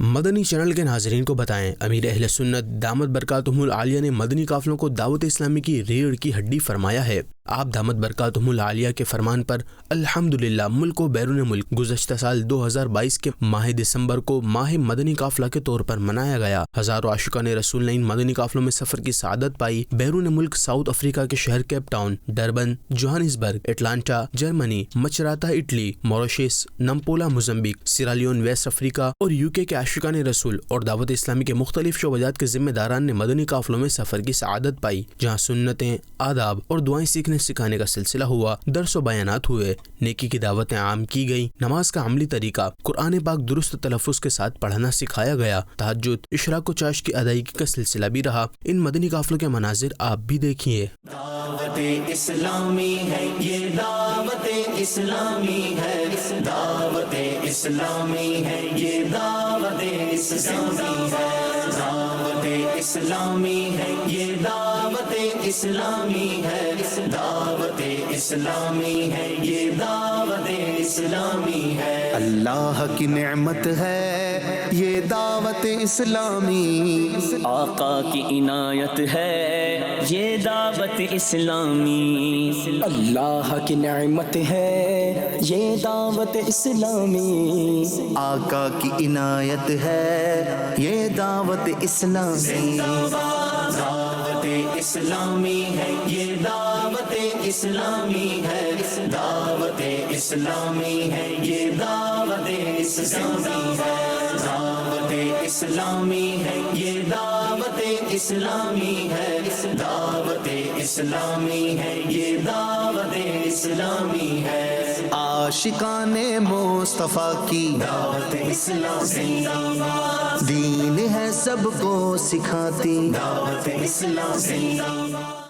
مدنی channel کے ناظرین کو بتائیں، امیر اہل سنت دامت برکاتہم العالیہ نے مدنی قافلوں کو دعوت اسلامی کی ریڑھ کی ہڈی فرمایا ہے۔ آپ دامت برکاتہم العالیہ کے فرمان پر الحمدللہ ملک و بیرون ملک گزشتہ سال 2022 کے ماہ دسمبر کو ماہ مدنی قافلہ کے طور پر منایا گیا۔ ہزاروں عاشقان رسول نے ان مدنی قافلوں میں سفر کی سعادت پائی۔ بیرون ملک ساؤتھ افریقہ کے شہر Cape Town, Durban, Johannesburg, Atlanta Germany, Macerata Italy, Mauritius, Nampula Mozambique, Sierra Leone West Africa اور UK کے عاشقان رسول اور دعوت اسلامی کے مختلف شعبات کے ذمہ داران نے مدنی قافلوں میں سفر کی سعادت پائی، جہاں سنتیں، آداب اور دعائیں سیکھنے سکھانے کا سلسلہ ہوا، درس و بیانات ہوئے، نیکی کی دعوتیں عام کی گئیں، نماز کا عملی طریقہ، قرآن پاک درست تلفظ کے ساتھ پڑھنا سکھایا گیا، تہجد، اشراق و چاشت کی ادائیگی کا سلسلہ بھی رہا۔ ان مدنی قافلوں کے مناظر آپ بھی دیکھیے۔ دعوت اسلامی ہے یہ، دعوت اسلامی ہے، دعوت اسلامی ہے یہ، دعوت اسلامی ہے، دعوت اسلامی ہے یہ، دعوت اسلامی ہے، دعوت اسلامی ہے یہ، دعوت اسلامی ہے۔ اللہ کی نعمت ہے یہ دعوت اسلامی، آقا کی عنایت ہے یہ دعوت اسلامی، اللہ کی نعمت ہے یہ دعوت اسلامی، آقا کی عنایت ہے یہ دعوت اسلامی، دعوت اسلامی ہے یہ، دعوت اسلامی ہے، دعوت اسلامی ہے یہ، دعوت اسلامی ہے، دعوت اسلامی ہے یہ، دعوت اسلامی ہے، دعوت اسلامی ہے یہ، دعوت اسلامی ہے۔ عاشقان مصطفیٰ کی دعوت اسلامی، دین ہے سب کو سکھاتی، دعوت اسلامی۔